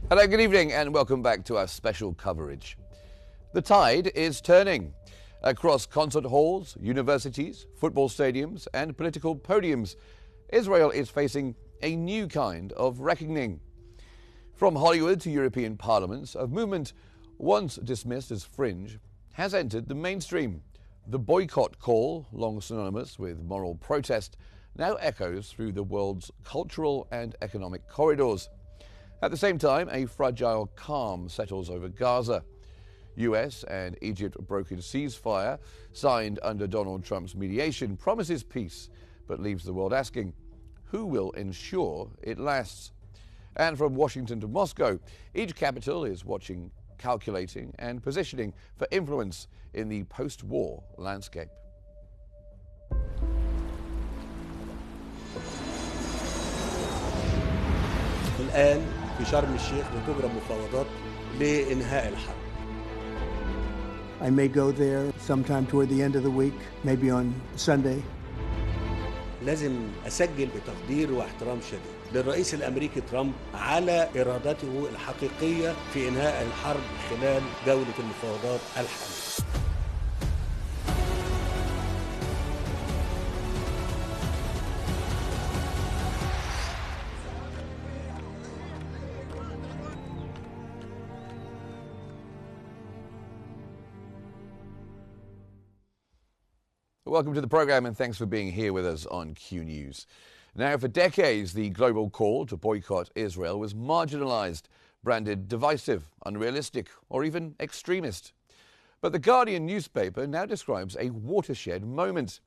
Hello, good evening, and welcome back to our special coverage. The tide is turning. Across concert halls, universities, football stadiums, and political podiums, Israel is facing a new kind of reckoning. From Hollywood to European parliaments, a movement once dismissed as fringe has entered the mainstream. The boycott call, long synonymous with moral protest, now echoes through the world's cultural and economic corridors. At the same time, a fragile calm settles over Gaza. US and Egypt brokered ceasefire, signed under Donald Trump's mediation, promises peace, but leaves the world asking, who will ensure it lasts? And from Washington to Moscow, each capital is watching, calculating, and positioning for influence in the post-war landscape. الآن في شرم الشيخ بتجرى مفاوضات لإنهاء الحرب. I may go there sometime toward the end of the week, maybe on Sunday. لازم أسجل بتقدير واحترام شديد للرئيس الأمريكي ترامب على إرادته الحقيقية في إنهاء الحرب خلال جولة المفاوضات الحالية. Welcome to the program, and thanks for being here with us on Q News. Now, for decades, the global call to boycott Israel was marginalized, branded divisive, unrealistic, or even extremist. But the Guardian newspaper now describes a watershed moment.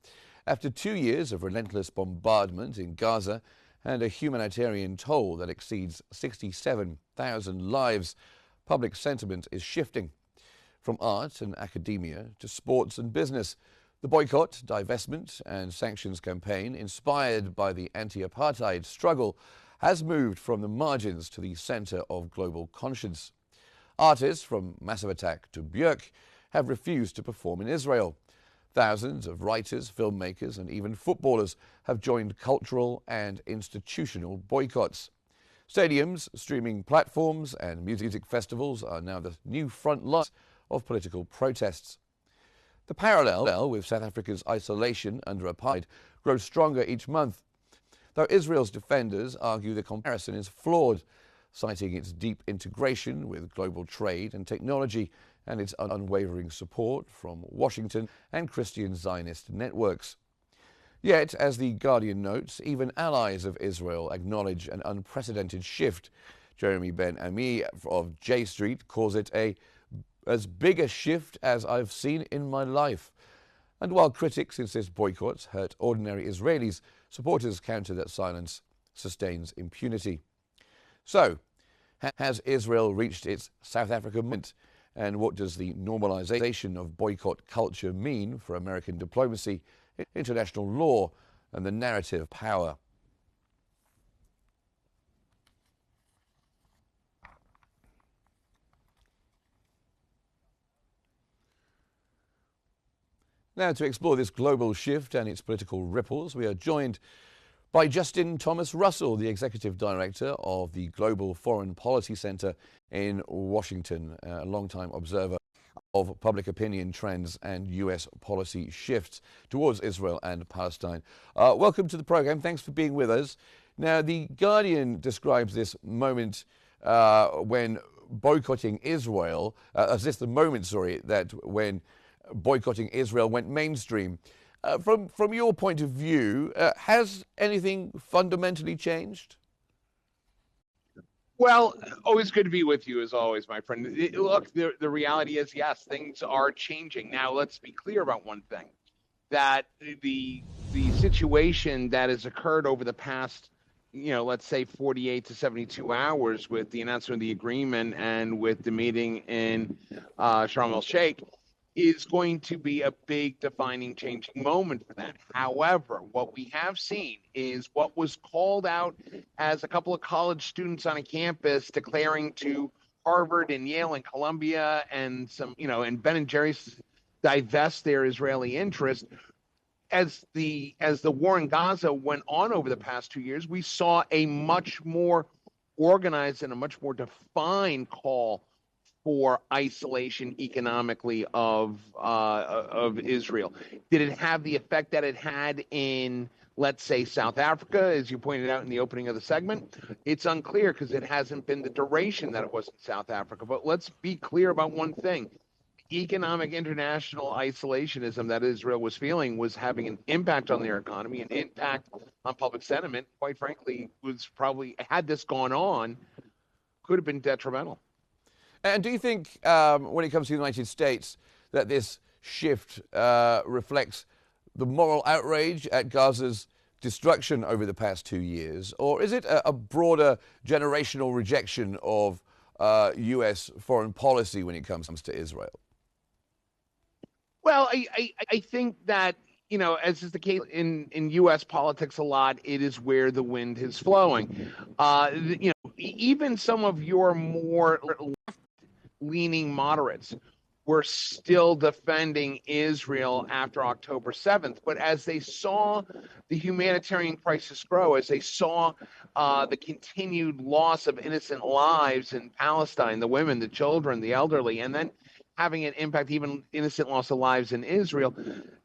After 2 years of relentless bombardment in Gaza and a humanitarian toll that exceeds 67,000 lives, public sentiment is shifting. From art and academia to sports and business, the boycott, divestment, and sanctions campaign, inspired by the anti-apartheid struggle, has moved from the margins to the center of global conscience. Artists from Massive Attack to Björk have refused to perform in Israel. Thousands of writers, filmmakers, and even footballers have joined cultural and institutional boycotts. Stadiums, streaming platforms, and music festivals are now the new front lines of political protests. The parallel with South Africa's isolation under apartheid grows stronger each month, though Israel's defenders argue the comparison is flawed, citing its deep integration with global trade and technology and its unwavering support from Washington and Christian Zionist networks. Yet, as the Guardian notes, even allies of Israel acknowledge an unprecedented shift. Jeremy Ben-Ami of J Street calls it as big a shift as I've seen in my life. And while critics insist boycotts hurt ordinary Israelis, supporters counter that silence sustains impunity. So, has Israel reached its South Africa moment? And what does the normalization of boycott culture mean for American diplomacy, international law, and the narrative power? Now, to explore this global shift and its political ripples, we are joined by Justin Thomas Russell, the Executive Director of the Global Foreign Policy Center in Washington, a longtime observer of public opinion trends and U.S. policy shifts towards Israel and Palestine. Welcome to the program. Thanks for being with us. Now, the Guardian describes this moment when boycotting Israel, when boycotting Israel went mainstream. From your point of view, has anything fundamentally changed? Well, always good to be with you, as always, my friend. Look, the reality is, yes, things are changing. Now, let's be clear about one thing, that the situation that has occurred over the past, let's say 48 to 72 hours with the announcement of the agreement and with the meeting in Sharm el-Sheikh is going to be a big defining changing moment for that. However, what we have seen is what was called out as a couple of college students on a campus declaring to Harvard and Yale and Columbia and some, and Ben and Jerry's divest their Israeli interest. As the war in Gaza went on over the past 2 years, we saw a much more organized and a much more defined call for isolation economically of Israel. Did it have the effect that it had in, let's say, South Africa, as you pointed out in the opening of the segment? It's unclear because it hasn't been the duration that it was in South Africa. But let's be clear about one thing. Economic international isolationism that Israel was feeling was having an impact on their economy, an impact on public sentiment. Quite frankly, was probably, had this gone on, could have been detrimental. And do you think, when it comes to the United States, that this shift reflects the moral outrage at Gaza's destruction over the past 2 years? Or is it a broader generational rejection of U.S. foreign policy when it comes to Israel? Well, I think that, you know, as is the case in U.S. politics a lot, it is where the wind is flowing. You know, even some of your more left-leaning moderates were still defending Israel after October 7th. But as they saw the humanitarian crisis grow, as they saw the continued loss of innocent lives in Palestine, the women, the children, the elderly, and then having an impact, even innocent loss of lives in Israel,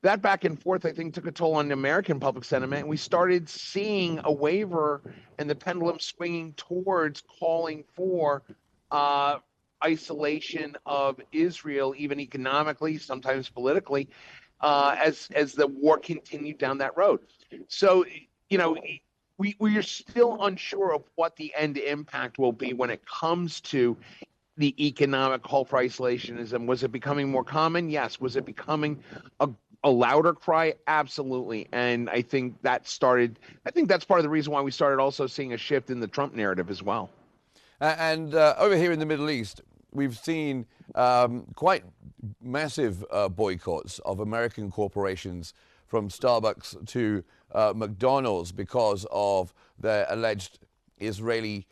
that back and forth, I think, took a toll on American public sentiment. And we started seeing a waver and the pendulum swinging towards calling for isolation of Israel, even economically, sometimes politically, as the war continued down that road. So, you know, we are still unsure of what the end impact will be when it comes to the economic call for isolationism. Was it becoming more common? Yes. Was it becoming a louder cry? Absolutely. And I think that's part of the reason why we started also seeing a shift in the Trump narrative as well. And over here in the Middle East, we've seen quite massive boycotts of American corporations, from Starbucks to McDonald's, because of their alleged Israeli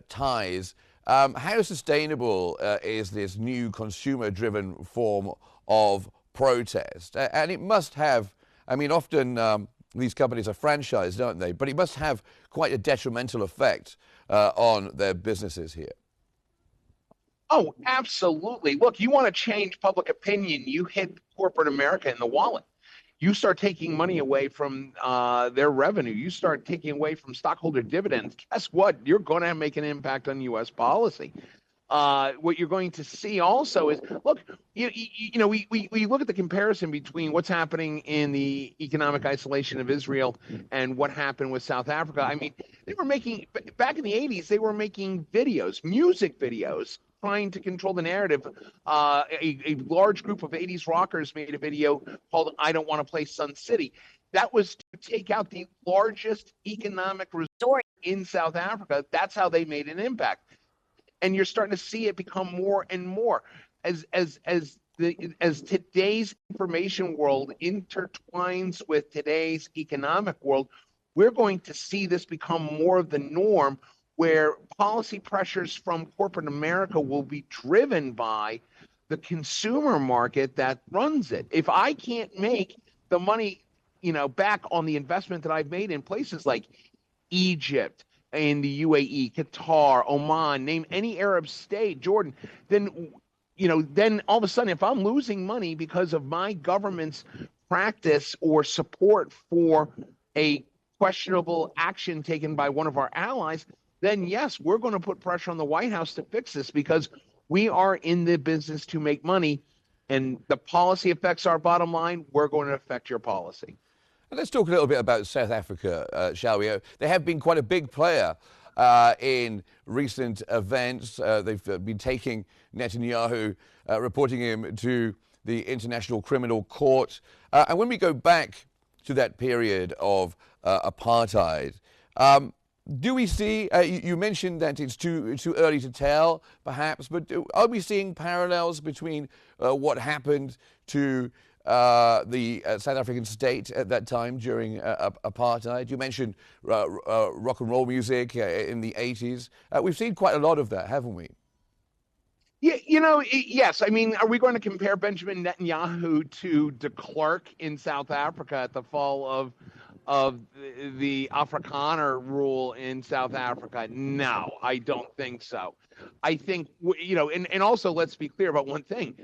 ties. How sustainable is this new consumer-driven form of protest? And it must have, I mean, often these companies are franchised, don't they? But it must have quite a detrimental effect on their businesses here. Oh, absolutely. Look, you want to change public opinion, you hit corporate America in the wallet. You start taking money away from their revenue. You start taking away from stockholder dividends. Guess what? You're going to make an impact on U.S. policy. What you're going to see also is, look, you know, we look at the comparison between what's happening in the economic isolation of Israel and what happened with South Africa. I mean, they were making, back in the 80s, they were making videos, music videos, trying to control the narrative. A large group of 80s rockers made a video called "I Don't Want to Play Sun City." That was to take out the largest economic resort in South Africa. That's how they made an impact. And you're starting to see it become more and more as today's information world intertwines with today's economic world. We're going to see this become more of the norm, where policy pressures from corporate America will be driven by the consumer market that runs it. If I can't make the money, you know, back on the investment that I've made in places like Egypt, in the UAE, Qatar, Oman, name any Arab state, Jordan, then, you know, then all of a sudden, if I'm losing money because of my government's practice or support for a questionable action taken by one of our allies, then yes, we're going to put pressure on the White House to fix this, because we are in the business to make money, and the policy affects our bottom line. We're going to affect your policy. Let's talk a little bit about South Africa, shall we? They have been quite a big player in recent events. They've been taking Netanyahu, reporting him to the International Criminal Court. And when we go back to that period of apartheid, do we see, you mentioned that it's too early to tell, perhaps, but are we seeing parallels between what happened to the South African state at that time during apartheid? You mentioned rock and roll music in the 80s. We've seen quite a lot of that, haven't we? Yeah, you know, yes. I mean, are we going to compare Benjamin Netanyahu to de Klerk in South Africa at the fall of the Afrikaner rule in South Africa? No, I don't think so. I think, and also let's be clear about one thing.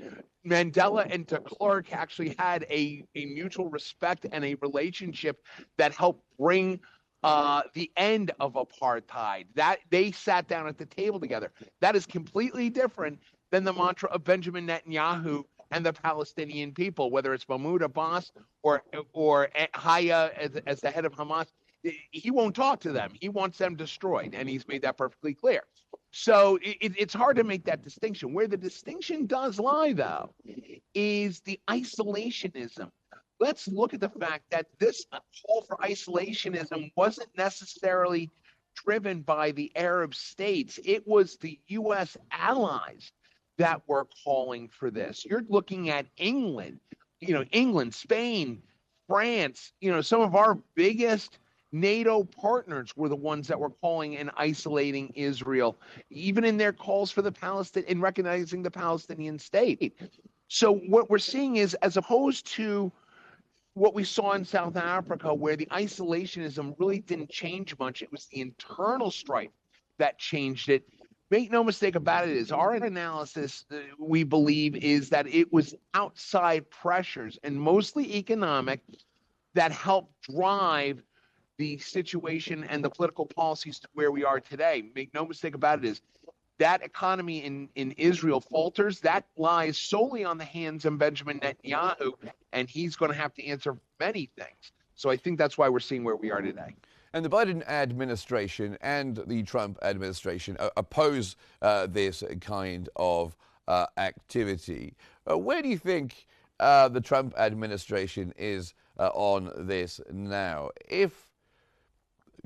Mandela and de Klerk actually had a mutual respect and a relationship that helped bring the end of apartheid. That they sat down at the table together. That is completely different than the mantra of Benjamin Netanyahu and the Palestinian people, whether it's Mahmoud Abbas or Haya as the head of Hamas. He won't talk to them. He wants them destroyed, and he's made that perfectly clear. So it's hard to make that distinction. Where the distinction does lie, though, is the isolationism. Let's look at the fact that this call for isolationism wasn't necessarily driven by the Arab states. It was the U.S. allies that were calling for this. You're looking at England, England, Spain, France, some of our biggest NATO partners were the ones that were calling and isolating Israel, even in their calls for the Palestinian, in recognizing the Palestinian state. So what we're seeing is, as opposed to what we saw in South Africa, where the isolationism really didn't change much, it was the internal strife that changed it. Make no mistake about it, is our analysis, we believe, is that it was outside pressures and mostly economic that helped drive the situation and the political policies to where we are today. Make no mistake about it, is that economy in Israel falters. That lies solely on the hands of Benjamin Netanyahu, and he's going to have to answer many things. So I think that's why we're seeing where we are today. And the Biden administration and the Trump administration oppose this kind of activity. Where do you think the Trump administration is on this now? If,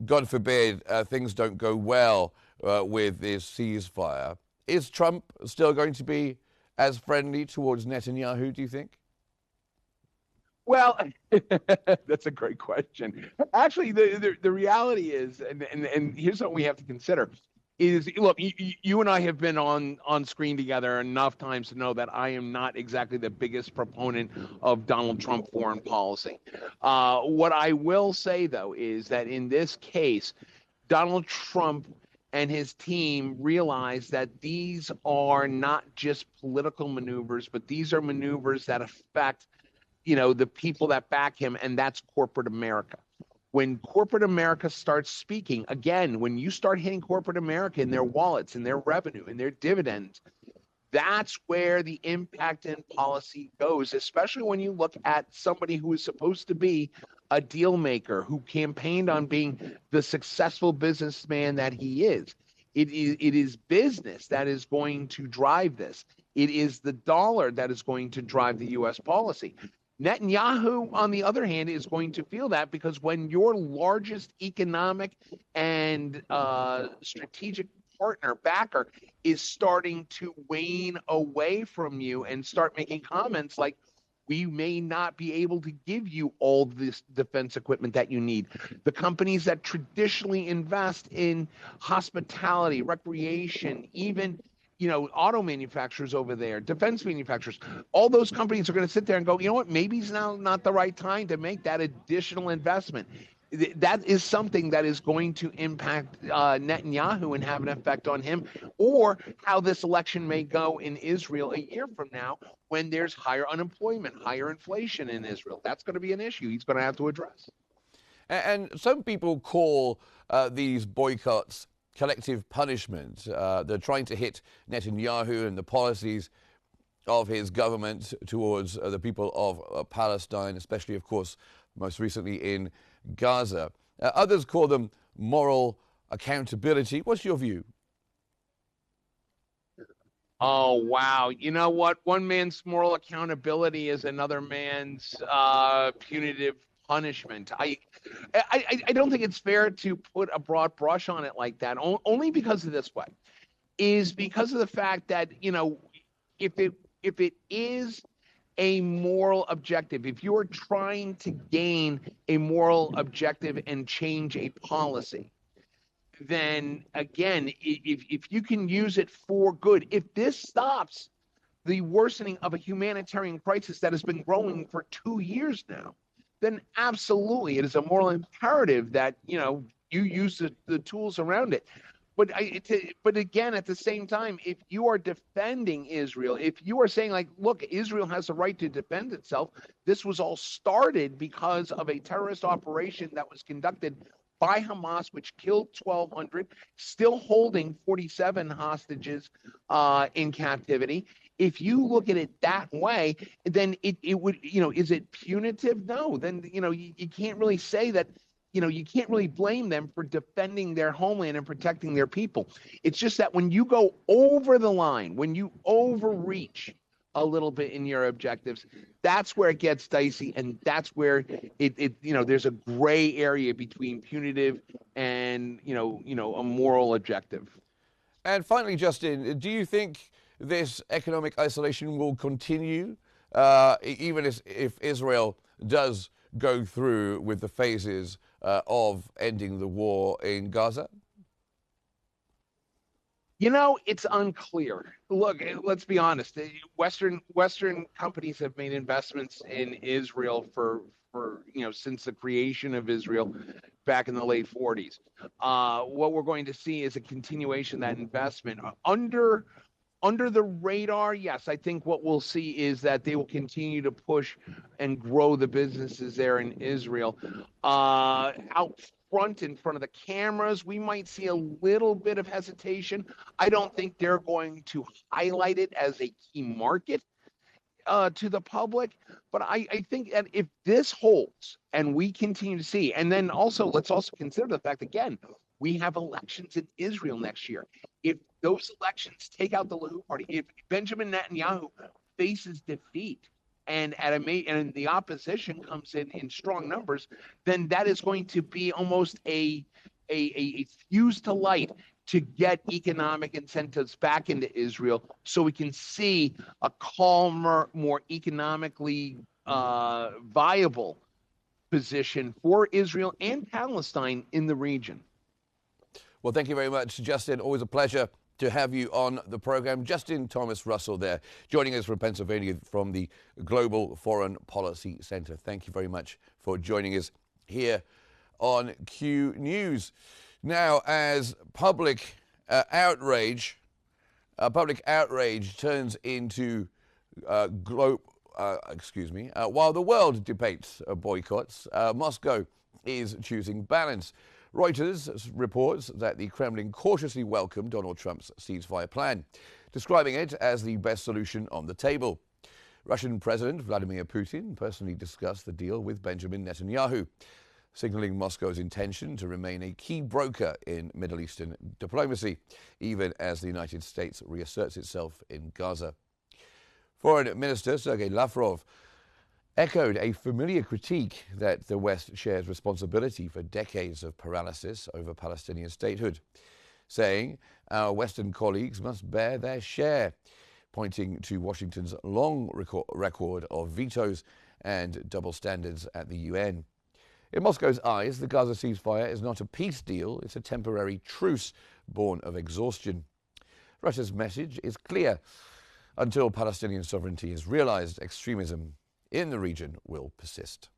God forbid, things don't go well with this ceasefire, is Trump still going to be as friendly towards Netanyahu, do you think? Well, that's a great question. Actually, the reality is, and here's what we have to consider, is, look, you and I have been on screen together enough times to know that I am not exactly the biggest proponent of Donald Trump foreign policy. What I will say, though, is that in this case, Donald Trump and his team realize that these are not just political maneuvers, but these are maneuvers that affect the people that back him, and that's corporate America. When corporate America starts speaking, again, when you start hitting corporate America in their wallets, in their revenue, in their dividends, that's where the impact in policy goes, especially when you look at somebody who is supposed to be a deal maker, who campaigned on being the successful businessman that he is. It is business that is going to drive this. It is the dollar that is going to drive the U.S. policy. Netanyahu, on the other hand, is going to feel that, because when your largest economic and strategic partner, backer, is starting to wane away from you and start making comments like, we may not be able to give you all this defense equipment that you need. The companies that traditionally invest in hospitality, recreation, even auto manufacturers over there, defense manufacturers, all those companies are going to sit there and go, you know what, maybe it's now not the right time to make that additional investment. That is something that is going to impact Netanyahu and have an effect on him, or how this election may go in Israel a year from now when there's higher unemployment, higher inflation in Israel. That's going to be an issue he's going to have to address. And some people call these boycotts collective punishment. They're trying to hit Netanyahu and the policies of his government towards the people of Palestine, especially, of course, most recently in Gaza. Others call them moral accountability. What's your view? Oh, wow. You know what? One man's moral accountability is another man's punitive punishment. I don't think it's fair to put a broad brush on it like that, only because of this way, is because of the fact that, if it is a moral objective, if you're trying to gain a moral objective and change a policy, then again, if you can use it for good, if this stops the worsening of a humanitarian crisis that has been growing for 2 years now, then absolutely it is a moral imperative that, you use the tools around it. But again, at the same time, if you are defending Israel, if you are saying, like, look, Israel has the right to defend itself, this was all started because of a terrorist operation that was conducted by Hamas, which killed 1,200, still holding 47 hostages in captivity. If you look at it that way, then it would, is it punitive? No. Then, you can't really say that. You can't really blame them for defending their homeland and protecting their people. It's just that when you go over the line, when you overreach a little bit in your objectives, that's where it gets dicey, and that's where there's a gray area between punitive and a moral objective. And finally, Justin, do you think this economic isolation will continue, even if Israel does go through with the phases of ending the war in Gaza? It's unclear. Look, let's be honest. Western companies have made investments in Israel for since the creation of Israel back in the late 40s. What we're going to see is a continuation of that investment under the radar. Yes, I think what we'll see is that they will continue to push and grow the businesses there in Israel. Out front, in front of the cameras, we might see a little bit of hesitation. I don't think they're going to highlight it as a key market to the public. But I think that if this holds and we continue to see, and then also let's also consider the fact, again, we have elections in Israel next year. If those elections take out the Likud party, if Benjamin Netanyahu faces defeat and the opposition comes in strong numbers, then that is going to be almost a fuse to light to get economic incentives back into Israel, so we can see a calmer, more economically viable position for Israel and Palestine in the region. Well, thank you very much, Justin. Always a pleasure to have you on the program. Justin Thomas Russell there, joining us from Pennsylvania from the Global Foreign Policy Center. Thank you very much for joining us here on Q News. Now, as public outrage turns into while the world debates boycotts, Moscow is choosing balance. Reuters reports that the Kremlin cautiously welcomed Donald Trump's ceasefire plan, describing it as the best solution on the table. Russian President Vladimir Putin personally discussed the deal with Benjamin Netanyahu, signaling Moscow's intention to remain a key broker in Middle Eastern diplomacy, even as the United States reasserts itself in Gaza. Foreign Minister Sergei Lavrov echoed a familiar critique that the West shares responsibility for decades of paralysis over Palestinian statehood, saying our Western colleagues must bear their share, pointing to Washington's long record of vetoes and double standards at the UN. In Moscow's eyes, the Gaza ceasefire is not a peace deal, it's a temporary truce born of exhaustion. Russia's message is clear. Until Palestinian sovereignty is realized, extremism in the region will persist.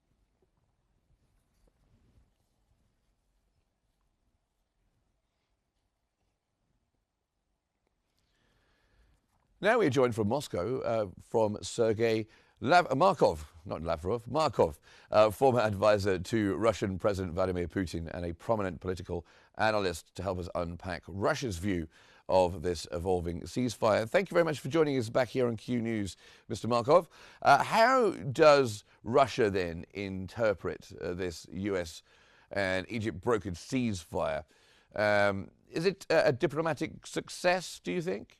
Now we're joined from Moscow from Sergei Markov, former advisor to Russian President Vladimir Putin and a prominent political analyst, to help us unpack Russia's view of this evolving ceasefire. Thank you very much for joining us back here on Q News, Mr. Markov. How does Russia then interpret this US and Egypt brokered ceasefire? Is it a diplomatic success, do you think?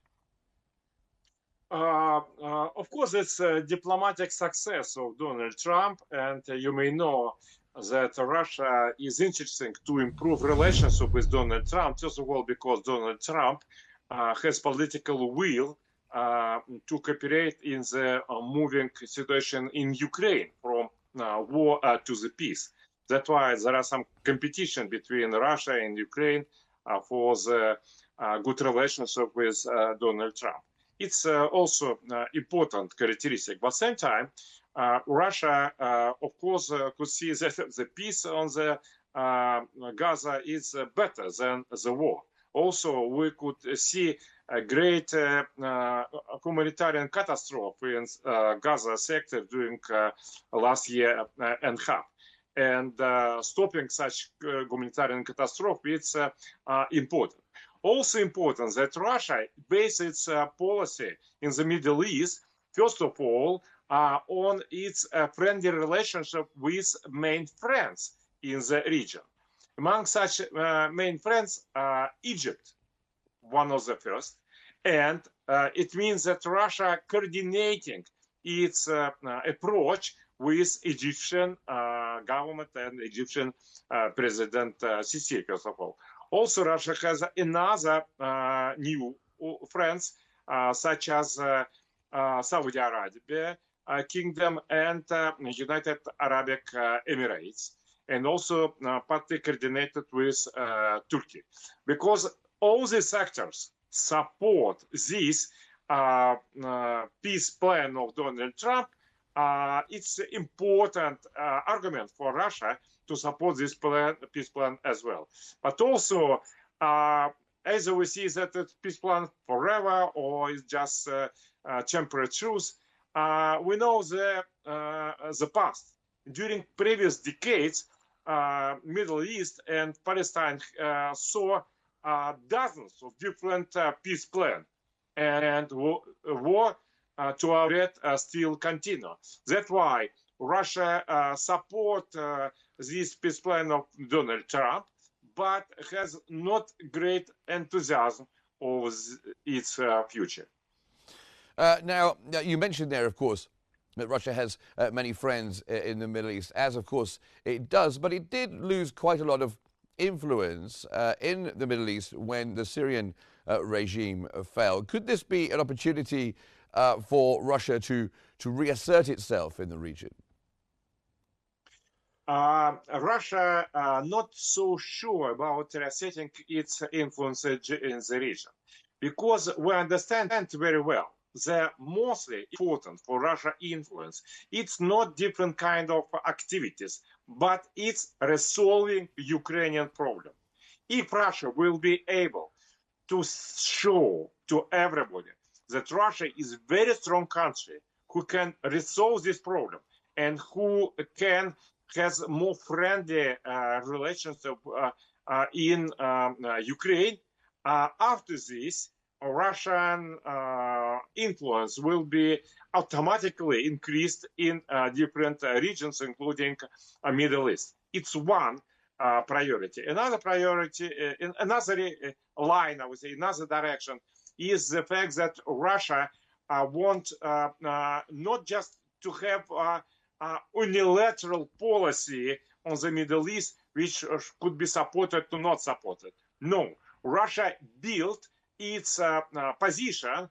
Of course, it's a diplomatic success of Donald Trump, and you may know that Russia is interested to improve relationship with Donald Trump, first of all, because Donald Trump has political will to cooperate in the moving situation in Ukraine from war to the peace. That's why there are some competition between Russia and Ukraine for the good relationship with Donald Trump. It's also important characteristic, but at the same time, Russia, of course, could see that the peace on the Gaza is better than the war. Also, we could see a great humanitarian catastrophe in Gaza sector during last year and a half. And stopping such humanitarian catastrophe, it's important. Also important that Russia bases its policy in the Middle East, first of all, on its friendly relationship with main friends in the region. Among such main friends, Egypt, one of the first, and it means that Russia coordinating its approach with Egyptian government and Egyptian President Sisi, first of all. Also, Russia has another new friends, such as Saudi Arabia Kingdom and United Arab Emirates, and also partly coordinated with Turkey, because all these sectors support this peace plan of Donald Trump. It's important argument for Russia to support this plan, peace plan as well. But also, as we see that it's peace plan forever or it's just temporary truce, we know the past. During previous decades, Middle East and Palestine saw dozens of different peace plans, and war to our threat still continue. That's why Russia support this peace plan of Donald Trump, but has not great enthusiasm over its future. Now, you mentioned there, of course, that Russia has many friends in the Middle East, as of course it does, but it did lose quite a lot of influence in the Middle East when the Syrian regime fell. Could this be an opportunity for Russia to reassert itself in the region? Russia not so sure about reasserting its influence in the region, because we understand very well the mostly important for Russia influence, it's not different kind of activities, but it's resolving Ukrainian problem. If Russia will be able to show to everybody that Russia is a very strong country who can resolve this problem and who has more friendly relationship in Ukraine, after this, Russian influence will be automatically increased in different regions, including Middle East. It's one priority. Another priority, another line, I would say, another direction, is the fact that Russia wants not just to have unilateral policy on the Middle East, which could be supported or not supported. No, Russia built its position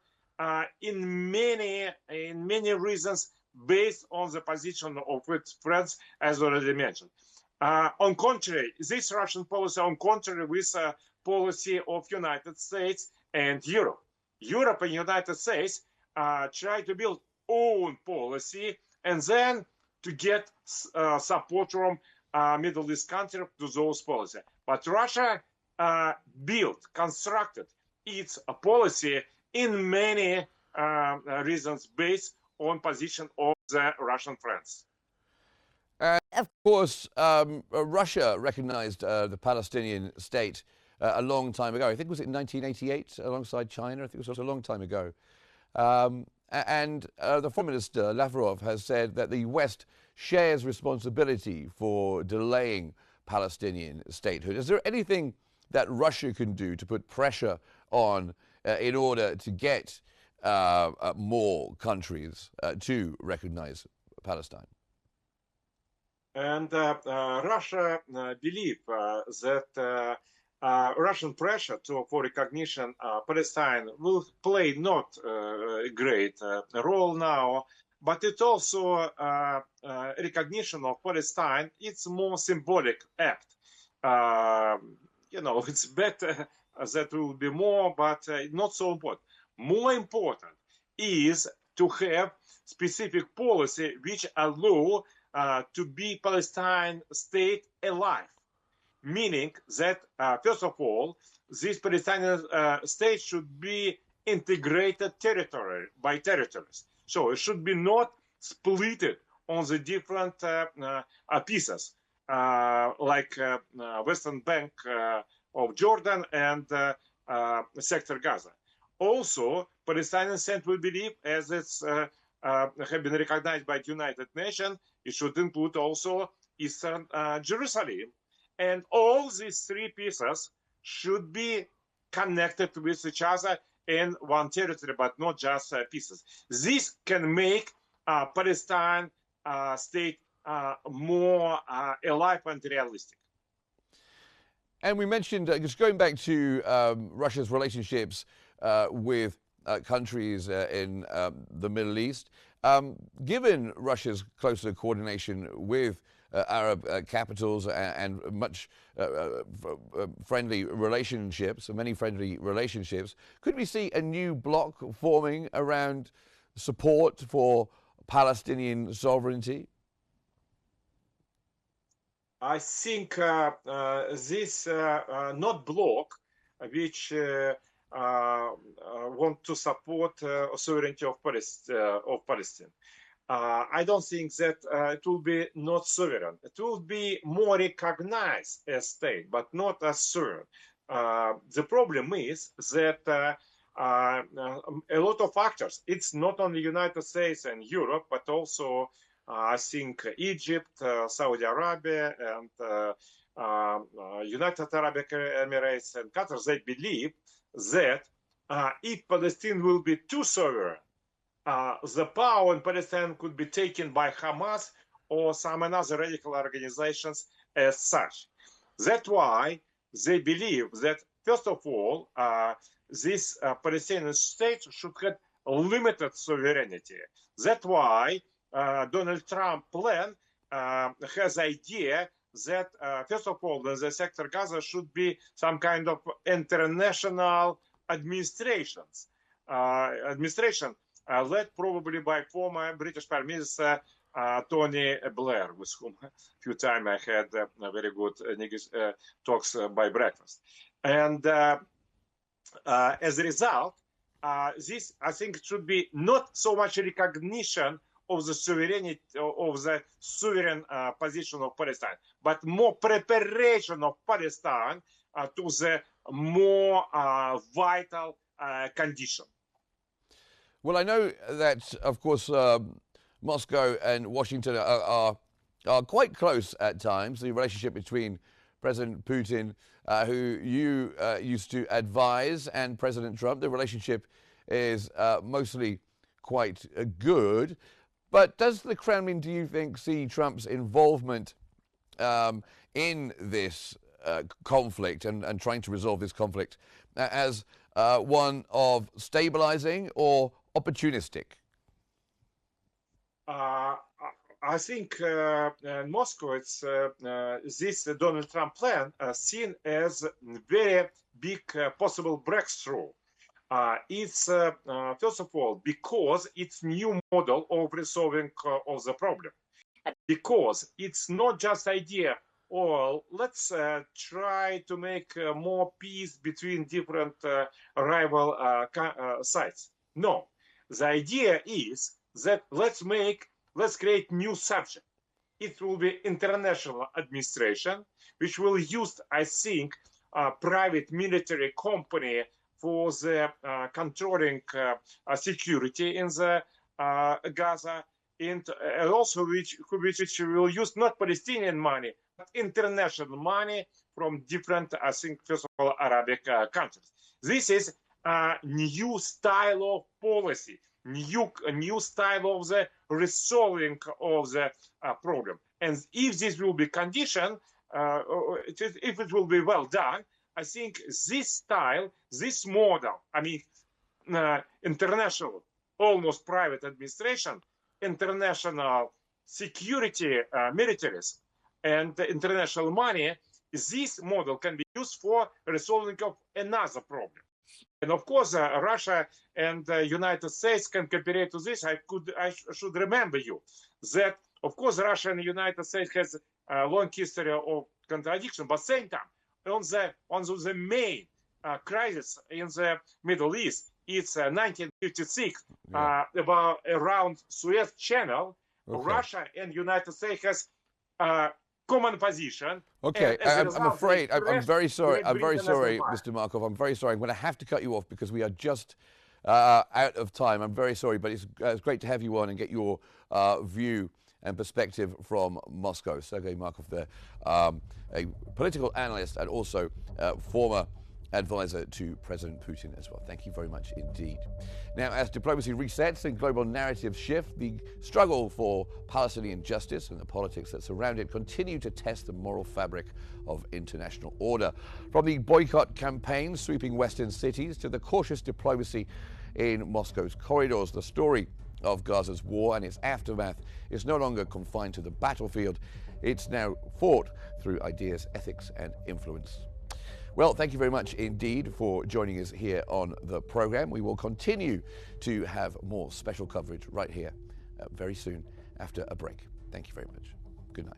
in many reasons based on the position of its friends, as already mentioned. On contrary, this Russian policy, on contrary with policy of United States and Europe. Europe and United States try to build own policy and then to get support from Middle East countries to those policies. But Russia constructed its policy in many reasons based on position of the Russian friends. Of course, Russia recognized the Palestinian state a long time ago. I think, was it 1988, alongside China? I think it was a long time ago. And the Foreign Minister, Lavrov, has said that the West shares responsibility for delaying Palestinian statehood. Is there anything that Russia can do to put pressure on in order to get more countries to recognize Palestine? And Russia believes that Russian pressure for recognition Palestine will play not a great role now, but it also recognition of Palestine. It's more symbolic act. It's better that will be more, but not so important. More important is to have specific policy which allow to be Palestine state alive. Meaning that, first of all, this Palestinian state should be integrated territory by territories. So it should be not split on the different pieces, like Western Bank of Jordan and Sector Gaza. Also, Palestinians will believe, as it's have been recognized by the United Nations, it should include also Eastern Jerusalem. And all these three pieces should be connected with each other in one territory, but not just pieces. This can make Palestine state more alive and realistic. And we mentioned, just going back to Russia's relationships with countries in the Middle East, given Russia's closer coordination with Arab capitals and much friendly relationships, many friendly relationships, could we see a new bloc forming around support for Palestinian sovereignty? I think this not bloc which want to support sovereignty of Palestine. I don't think that it will be not sovereign. It will be more recognized as state, but not as sovereign. The problem is that a lot of factors, it's not only United States and Europe, but also I think Egypt, Saudi Arabia, and United Arab Emirates and Qatar, they believe that if Palestine will be too sovereign, the power in Palestine could be taken by Hamas or some other radical organizations as such. That's why they believe that, first of all, this Palestinian state should have limited sovereignty. That's why Donald Trump plan has idea that, first of all, the sector Gaza should be some kind of international administration led probably by former British Prime Minister Tony Blair, with whom a few times I had very good talks by breakfast. And as a result, this, I think, should be not so much recognition of the sovereignty of the sovereign position of Palestine, but more preparation of Palestine to the more vital condition. Well, I know that, of course, Moscow and Washington are quite close at times. The relationship between President Putin, who you used to advise, and President Trump, the relationship is mostly quite good. But does the Kremlin, do you think, see Trump's involvement in this conflict and trying to resolve this conflict as one of stabilizing or opportunistic? I think in Moscow, it's this Donald Trump plan seen as very big possible breakthrough. It's first of all because it's new model of resolving all the problem. Because it's not just idea, or let's try to make more peace between different rival sides. No, the idea is that let's create new subject. It will be international administration, which will use, I think, private military company for the controlling security in the Gaza, and also which will use not Palestinian money, but international money from different, I think, first of all, Arabic countries. This is a new style of policy, new style of the resolving of the problem. And if this will be conditioned, if it will be well done, I think this style, this model, I mean, international, almost private administration, international security militaries, and international money, this model can be used for resolving of another problem. And of course, Russia and United States can cooperate to this. I should remember you that, of course, Russia and the United States has a long history of contradiction, but same time, on the main crisis in the Middle East, it's 1956, about around Suez Channel. Okay. Russia and United States has common position. Okay, I'm afraid, I'm very sorry, Mr. Markov, I'm very sorry. I'm going to have to cut you off because we are just out of time. I'm very sorry, but it's great to have you on and get your view and perspective from Moscow. Sergei Markov there, a political analyst and also former advisor to President Putin as well. Thank you very much indeed. Now, as diplomacy resets and global narratives shift, the struggle for Palestinian justice and the politics that surround it continue to test the moral fabric of international order. From the boycott campaign sweeping Western cities to the cautious diplomacy in Moscow's corridors, the story of Gaza's war and its aftermath is no longer confined to the battlefield. It's now fought through ideas, ethics, and influence. Well, thank you very much indeed for joining us here on the program. We will continue to have more special coverage right here very soon after a break. Thank you very much. Good night.